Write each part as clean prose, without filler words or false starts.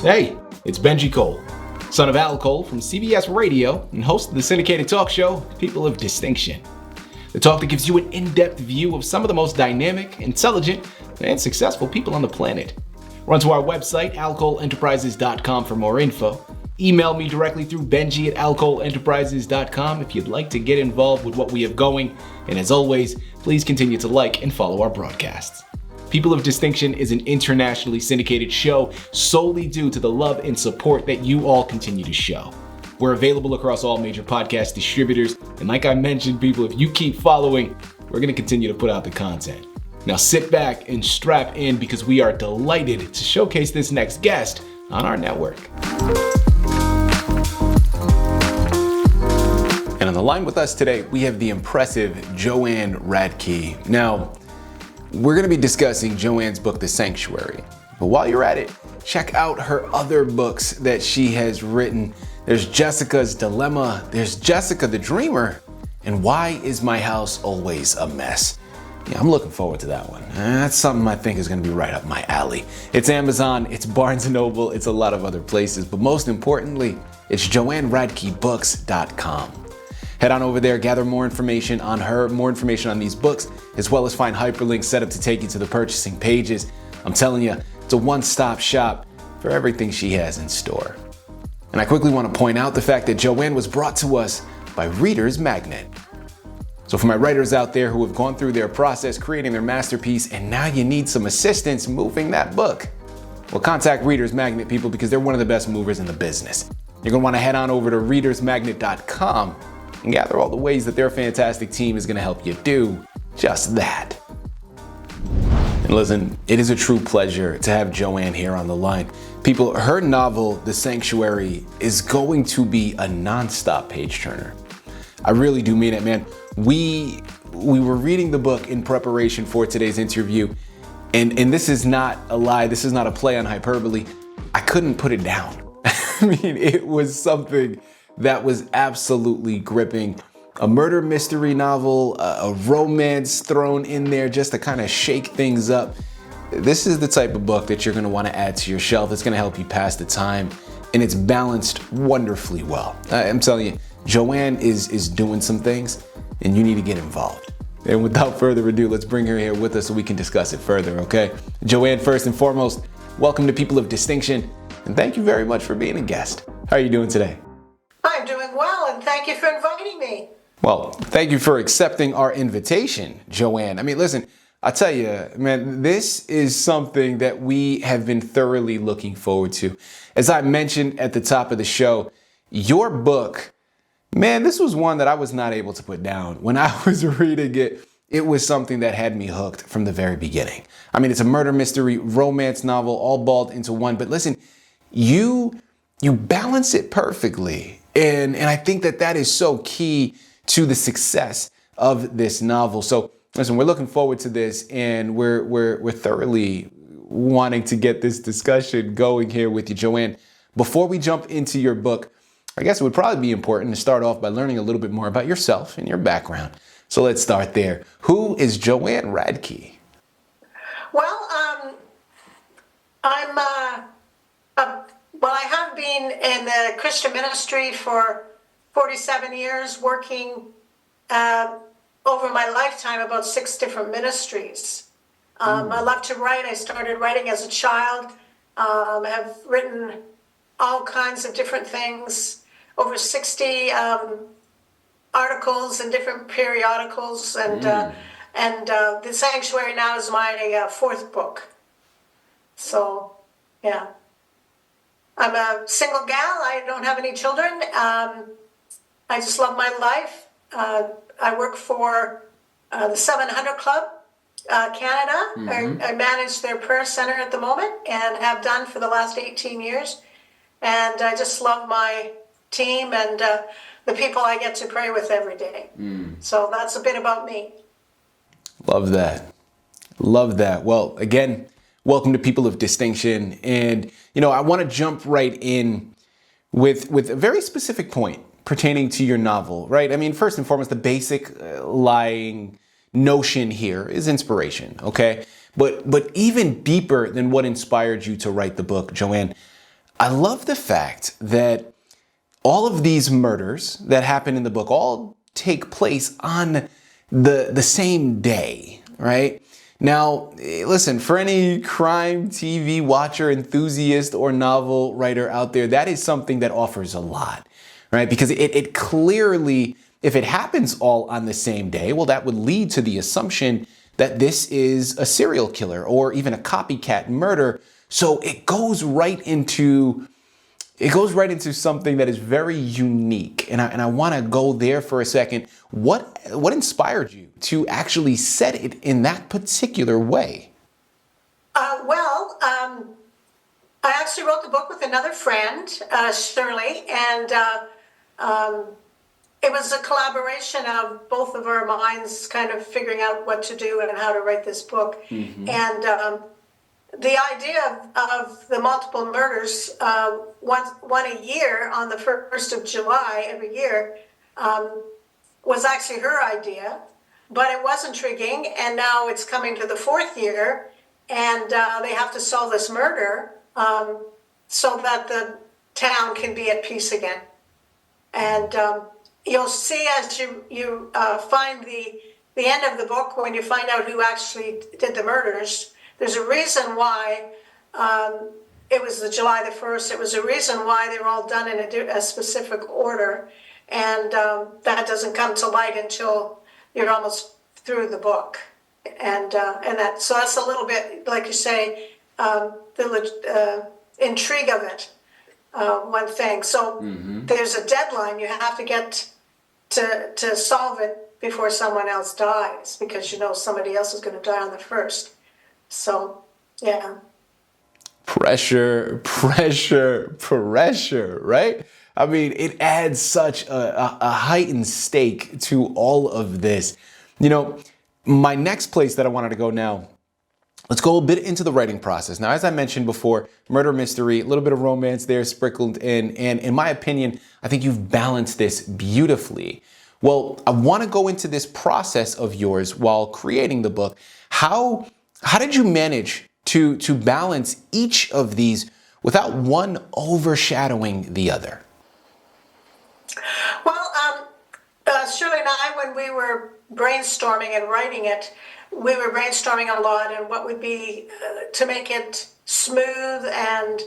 Hey, it's Benji Cole, son of Al Cole from CBS Radio and host of the syndicated talk show, People of Distinction. The talk that gives you an in-depth view of some of the most dynamic, intelligent, and successful people on the planet. Run to our website, alcoleenterprises.com for more info. Email me directly through benji@alcoleenterprises.com if you'd like to get involved with what we have going. And as always, please continue to like and follow our broadcasts. People of Distinction is an internationally syndicated show solely due to the love and support that you all continue to show. We're available across all major podcast distributors, and like I mentioned, people, if you keep following, we're going to continue to put out the content. Now sit back and strap in because we are delighted to showcase this next guest on our network. And on the line with us today, we have the impressive Joanne Radke. Now, we're going to be discussing Joanne's book, The Sanctuary. But while you're at it, check out her other books that she has written. There's Jessica's Dilemma, there's Jessica the Dreamer, and Why Is My House Always a Mess? Yeah, I'm looking forward to that one. That's something I think is going to be right up my alley. It's Amazon, it's Barnes & Noble, it's a lot of other places, but most importantly, it's JoanneRadkeBooks.com. Head on over there, gather more information on her, more information on these books, as well as find hyperlinks set up to take you to the purchasing pages. I'm telling you, it's a one-stop shop for everything she has in store. And I quickly want to point out the fact that Joanne was brought to us by ReadersMagnet. So for my writers out there who have gone through their process creating their masterpiece and now you need some assistance moving that book, well, contact ReadersMagnet, people, because they're one of the best movers in the business. You're going to want to head on over to ReadersMagnet.com and gather all the ways that their fantastic team is going to help you do just that. And listen, it is a true pleasure to have Joanne here on the line. People, her novel, The Sanctuary, is going to be a nonstop page turner. I really do mean it, man. We were reading the book in preparation for today's interview, and this is not a lie, this is not a play on hyperbole. I couldn't put it down. I mean, it was something that was absolutely gripping. A murder mystery novel, a romance thrown in there just to kind of shake things up. This is the type of book that you're going to want to add to your shelf. It's going to help you pass the time, and it's balanced wonderfully well. I'm telling you, Joanne is doing some things, and you need to get involved. And without further ado, let's bring her here with us so we can discuss it further, okay? Joanne, first and foremost, welcome to People of Distinction, and thank you very much for being a guest. How are you doing today? I'm doing well, and thank you for inviting me. Well, thank you for accepting our invitation, Joanne. I mean, listen, I tell you, man, this is something that we have been thoroughly looking forward to. As I mentioned at the top of the show, your book, man, this was one that I was not able to put down. When I was reading it, it was something that had me hooked from the very beginning. I mean, it's a murder mystery romance novel all balled into one, but listen, you balance it perfectly. And I think that is so key to the success of this novel. So listen, we're looking forward to this, and we're thoroughly wanting to get this discussion going here with you, Joanne. Before we jump into your book, I guess it would probably be important to start off by learning a little bit more about yourself and your background. So let's start there. Who is Joanne Radke? Well, I have been in the Christian ministry for 47 years, working over my lifetime about 6 different ministries. I love to write. I started writing as a child. Have written all kinds of different things, over 60 articles in different periodicals, and The Sanctuary now is my 4th book. So, yeah. I'm a single gal. I don't have any children. I just love my life. I work for the 700 Club Canada. I manage their prayer center at the moment and have done for the last 18 years. And I just love my team and the people I get to pray with every day. So that's a bit about me. Love that. Love that. Well, again, welcome to People of Distinction. And, I want to jump right in with a very specific point pertaining to your novel, right? I mean, first and foremost, the basic lying notion here is inspiration, okay? But even deeper than what inspired you to write the book, Joanne, I love the fact that all of these murders that happen in the book all take place on the same day, right? Now, listen, for any crime TV watcher, enthusiast, or novel writer out there, that is something that offers a lot, right? Because it clearly, if it happens all on the same day, well, that would lead to the assumption that this is a serial killer or even a copycat murder. So it goes right into something that is very unique. And I want to go there for a second. What inspired you to actually set it in that particular way? I actually wrote the book with another friend, Shirley, and it was a collaboration of both of our minds kind of figuring out what to do and how to write this book. Mm-hmm. And the idea of the multiple murders, one a year on the 1st of July every year, was actually her idea, but it was intriguing, and now it's coming to the 4th year, and they have to solve this murder so that the town can be at peace again. And you'll see as you find the end of the book, when you find out who actually did the murders, there's a reason why it was the July the 1st. It was a reason why they were all done in a specific order. And that doesn't come to light until you're almost through the book. And so that's a little bit, like you say, the intrigue of it, one thing. So there's a deadline. You have to get to solve it before someone else dies, because you know somebody else is going to die on the 1st. So, yeah. Pressure, right? I mean, it adds such a heightened stake to all of this. You know, my next place that I wanted to go now, let's go a bit into the writing process. Now, as I mentioned before, murder mystery, a little bit of romance there sprinkled in. And in my opinion, I think you've balanced this beautifully. Well, I want to go into this process of yours while creating the book. How did you manage to balance each of these without one overshadowing the other? Well, Shirley and I, when we were brainstorming and writing it, we were brainstorming a lot and what would be to make it smooth and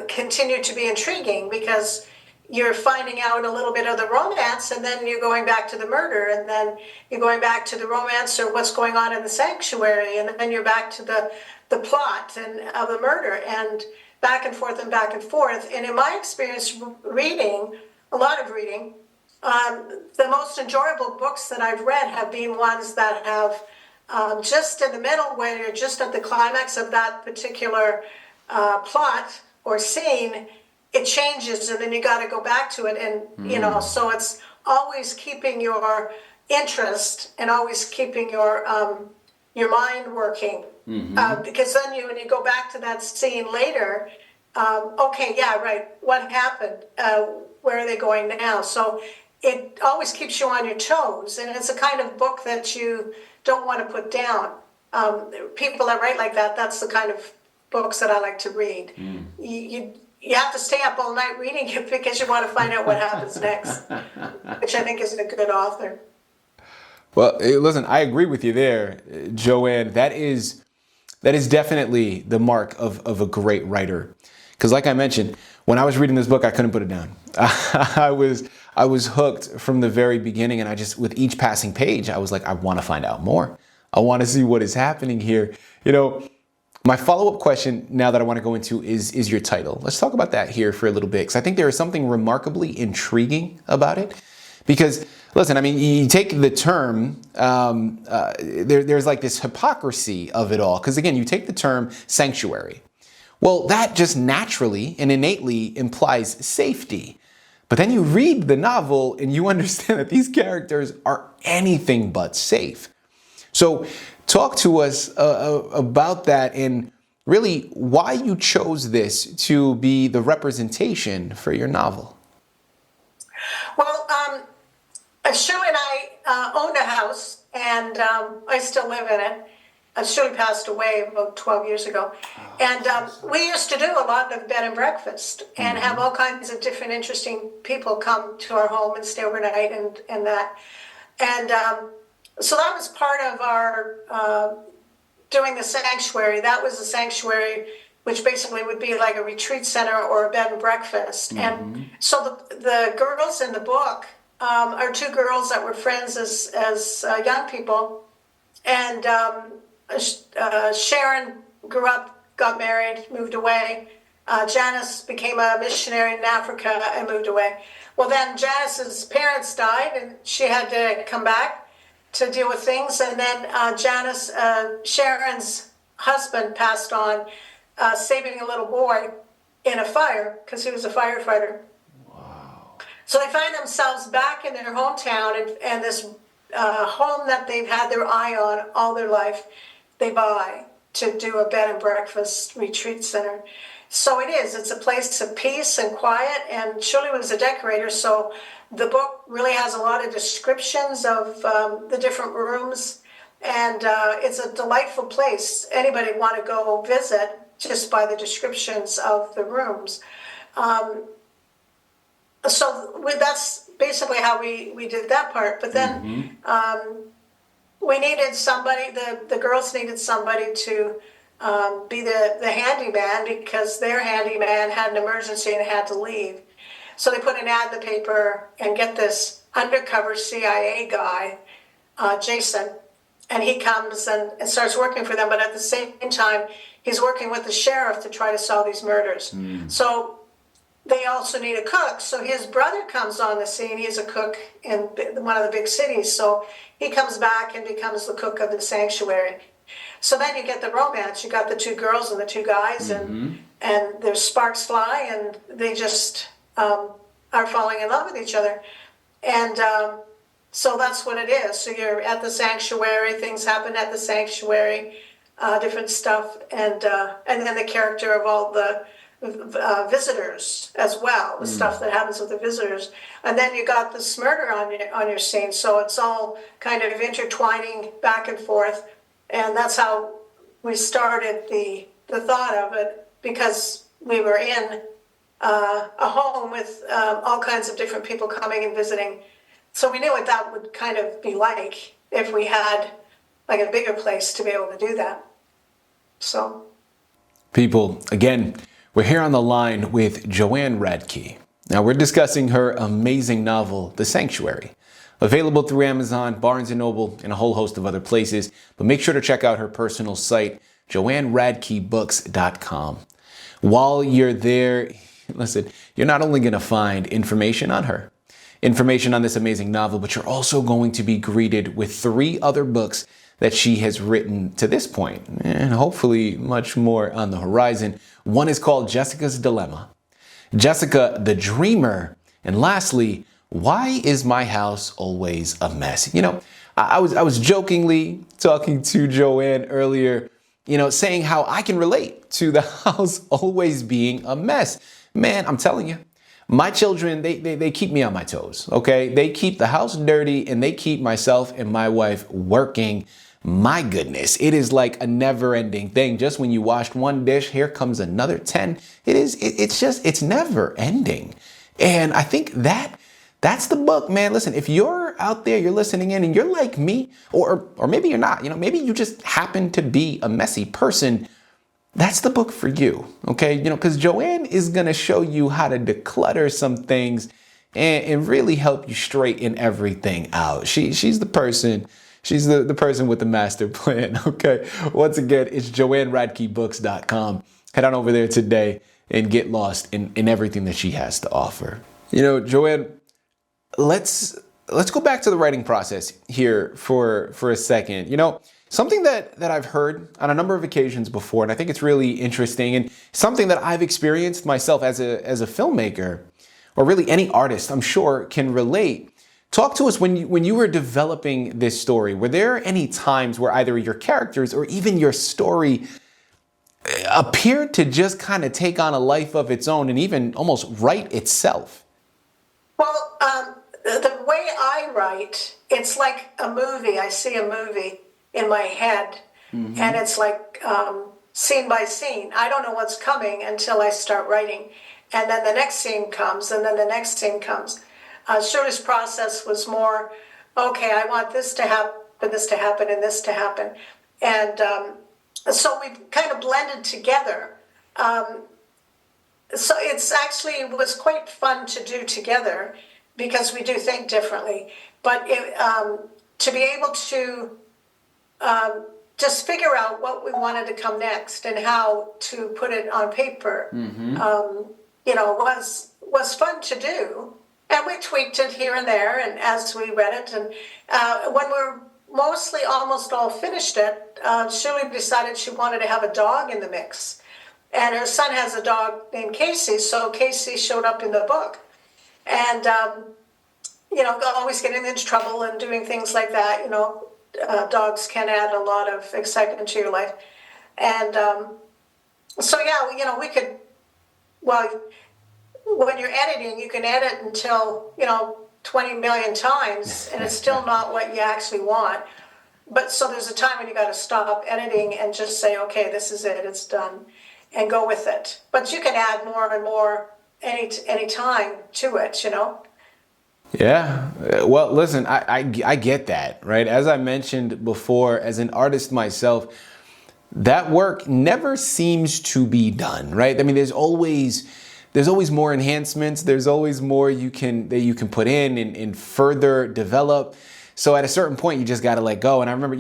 continue to be intriguing, because you're finding out a little bit of the romance, and then you're going back to the murder, and then you're going back to the romance or what's going on in the sanctuary, and then you're back to the plot and of the murder, and back and forth and back and forth. And in my experience reading, a lot of reading, the most enjoyable books that I've read have been ones that have just in the middle, where you're just at the climax of that particular plot or scene, it changes, and then you got to go back to it, and you know, so it's always keeping your interest and always keeping your mind working, because then when you go back to that scene later, okay, yeah, right, what happened? Where are they going now? So it always keeps you on your toes, and it's a kind of book that you don't want to put down. People that write like that, that's the kind of books that I like to read. You have to stay up all night reading it because you want to find out what happens next, which I think is a good author. Well, listen, I agree with you there, Joanne. That is definitely the mark of a great writer. Because like I mentioned, when I was reading this book, I couldn't put it down. I was hooked from the very beginning, and with each passing page, I was like, I want to find out more. I want to see what is happening here. You know, my follow-up question now that I want to go into is your title. Let's talk about that here for a little bit, because I think there is something remarkably intriguing about it. Because, listen, I mean, you take the term, there's like this hypocrisy of it all. Because again, you take the term sanctuary. Well, that just naturally and innately implies safety. But then you read the novel and you understand that these characters are anything but safe. So talk to us about that, and really why you chose this to be the representation for your novel. Well, Shirley and I owned a house, and I still live in it. Shirley passed away about 12 years ago. And we used to do a lot of bed and breakfast and have all kinds of different interesting people come to our home and stay overnight and that. And so that was part of our doing the sanctuary. That was a sanctuary, which basically would be like a retreat center or a bed and breakfast. And so the girls in the book are two girls that were friends as young people. And Sharon grew up, got married, moved away. Janice became a missionary in Africa and moved away. Well, then Janice's parents died, and she had to come back to deal with things. And then Sharon's husband passed on, saving a little boy in a fire because he was a firefighter. Wow. So they find themselves back in their hometown, and this home that they've had their eye on all their life, they buy to do a bed and breakfast retreat center. So it is. It's a place of peace and quiet. And Shirley was a decorator, so the book really has a lot of descriptions of the different rooms. And it's a delightful place. Anybody want to go visit just by the descriptions of the rooms. So that's basically how we did that part. But then we needed somebody, the girls needed somebody to be the handyman because their handyman had an emergency and had to leave. So they put an ad in the paper and get this undercover CIA guy, Jason, and he comes and starts working for them, but at the same time, he's working with the sheriff to try to solve these murders. So they also need a cook. So his brother comes on the scene. He's a cook in one of the big cities. So he comes back and becomes the cook of the sanctuary. So then you get the romance. You got the two girls and the two guys, and there's sparks fly, and they just are falling in love with each other. And so that's what it is. So you're at the sanctuary. Things happen at the sanctuary, different stuff, and then the character of all the visitors as well, the stuff that happens with the visitors. And then you got this murder on your scene. So it's all kind of intertwining back and forth. And that's how we started the thought of it, because we were in a home with all kinds of different people coming and visiting. So we knew what that would kind of be like if we had like a bigger place to be able to do that. So, people, again, we're here on the line with Joanne Radke. Now we're discussing her amazing novel, The Sanctuary. Available through Amazon, Barnes & Noble, and a whole host of other places. But make sure to check out her personal site, JoanneRadkeBooks.com. While you're there, listen, you're not only going to find information on her, information on this amazing novel, but you're also going to be greeted with 3 other books that she has written to this point, and hopefully much more on the horizon. One is called Jessica's Dilemma, Jessica the Dreamer, and lastly, Why Is My House Always a Mess? You know, I was jokingly talking to Joanne earlier, saying how I can relate to the house always being a mess. Man, I'm telling you, my children, they keep me on my toes, okay? They keep the house dirty and they keep myself and my wife working. My goodness, it is like a never-ending thing. Just when you washed one dish, here comes another 10. It's never ending. And I think that's the book, man. Listen, if you're out there, you're listening in and you're like me, or maybe you're not, maybe you just happen to be a messy person, that's the book for you, okay? Because Joanne is going to show you how to declutter some things and really help you straighten everything out. She's the person. She's the person with the master plan, okay? Once again, it's JoanneRadkeBooks.com. Head on over there today and get lost in everything that she has to offer. Joanne, let's go back to the writing process here for a second. Something that I've heard on a number of occasions before, and I think it's really interesting, and something that I've experienced myself as a filmmaker, or really any artist, I'm sure, can relate. Talk to us when you were developing this story. Were there any times where either your characters or even your story appeared to just kind of take on a life of its own and even almost write itself? Well, the way I write, it's like a movie. I see a movie in my head, and it's like scene by scene. I don't know what's coming until I start writing, and then the next scene comes, and then the next scene comes. Shirley's process was more, okay, I want this to happen, this to happen, and this to happen, and so we kind of blended together. So it's actually, it was quite fun to do together because we do think differently. But to be able to just figure out what we wanted to come next and how to put it on paper, was fun to do. And we tweaked it here and there, and as we read it, and when we're mostly almost all finished it, Shirley decided she wanted to have a dog in the mix. And her son has a dog named Casey, so Casey showed up in the book. And, always getting into trouble and doing things like that. Dogs can add a lot of excitement to your life. And we could, when you're editing, you can edit until, 20 million times, and it's still not what you actually want. But so there's a time when you got to stop editing and just say, okay, this is it, it's done, and go with it. But you can add more and more any time to it, Yeah. Well, listen, I get that, right? As I mentioned before, as an artist myself, that work never seems to be done, right? I mean, there's always more enhancements. There's always more that you can put in and further develop. So at a certain point, you just got to let go. And I remember,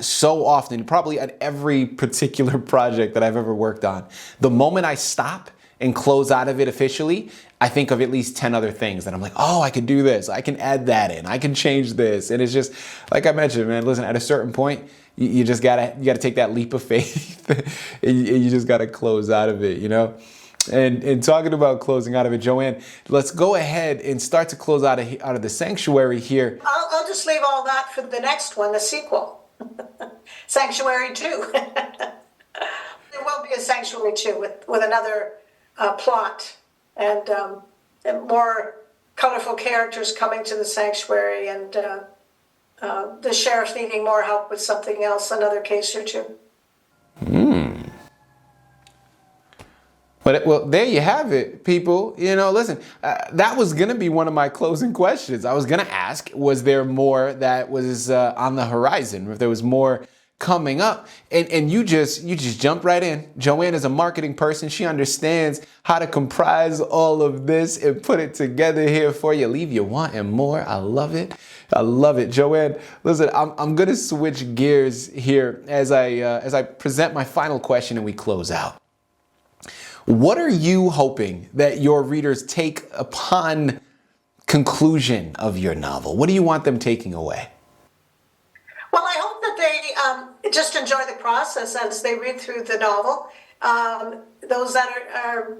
so often, probably at every particular project that I've ever worked on, the moment I stop and close out of it officially, I think of at least 10 other things that I'm like, oh, I could do this. I can add that in. I can change this. And it's just, like I mentioned, man, listen, at a certain point, you just gotta take that leap of faith and you just gotta close out of it, And talking about closing out of it, Joanne, let's go ahead and start to close out of the sanctuary here. I'll just leave all that for the next one, the sequel, Sanctuary 2. There will be a Sanctuary 2 with another plot and more colorful characters coming to the sanctuary, and the sheriff needing more help with something else, another case or two. But well, there you have it, people. Listen, that was going to be one of my closing questions. I was going to ask, was there more that was on the horizon? If there was more coming up, and you just jumped right in. Joanne is a marketing person. She understands how to comprise all of this and put it together here for you. Leave you wanting more. I love it. I love it. Joanne, listen, I'm going to switch gears here as I present my final question and we close out. What are you hoping that your readers take upon conclusion of your novel? What do you want them taking away? Well, I hope that they just enjoy the process as they read through the novel. Those that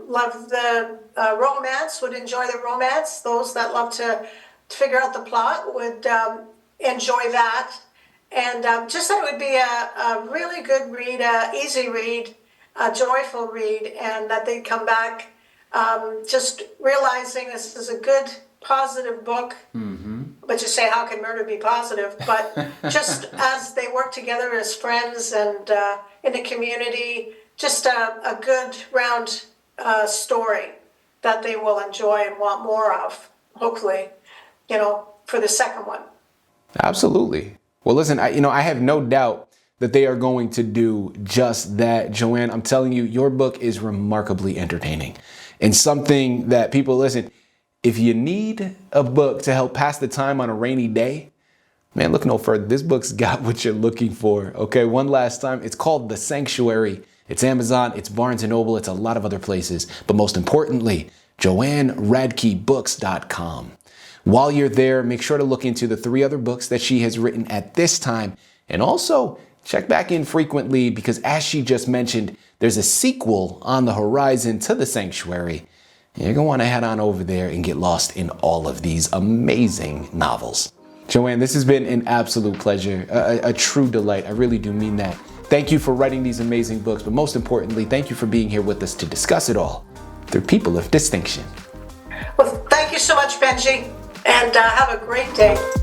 love the romance would enjoy the romance. Those that love to figure out the plot would enjoy that. And just that it would be a really good read, easy read, a joyful read, and that they'd come back just realizing this is a good, positive book. But you say, how can murder be positive? But just as they work together as friends and in the community, just a good round story that they will enjoy and want more of, hopefully, for the second one. Absolutely. Well, listen, I have no doubt that they are going to do just that. Joanne, I'm telling you, your book is remarkably entertaining and something that people, listen, if you need a book to help pass the time on a rainy day, man, look no further. This book's got what you're looking for. Okay, one last time. It's called The Sanctuary. It's Amazon, it's Barnes & Noble, it's a lot of other places. But most importantly, JoanneRadkeBooks.com. While you're there, make sure to look into the 3 other books that she has written at this time. And also, check back in frequently because, as she just mentioned, there's a sequel on the horizon to The Sanctuary. You're going to want to head on over there and get lost in all of these amazing novels. Joanne, this has been an absolute pleasure, a true delight. I really do mean that. Thank you for writing these amazing books, but most importantly, thank you for being here with us to discuss it all through people of distinction. Well, thank you so much, Benji. And have a great day.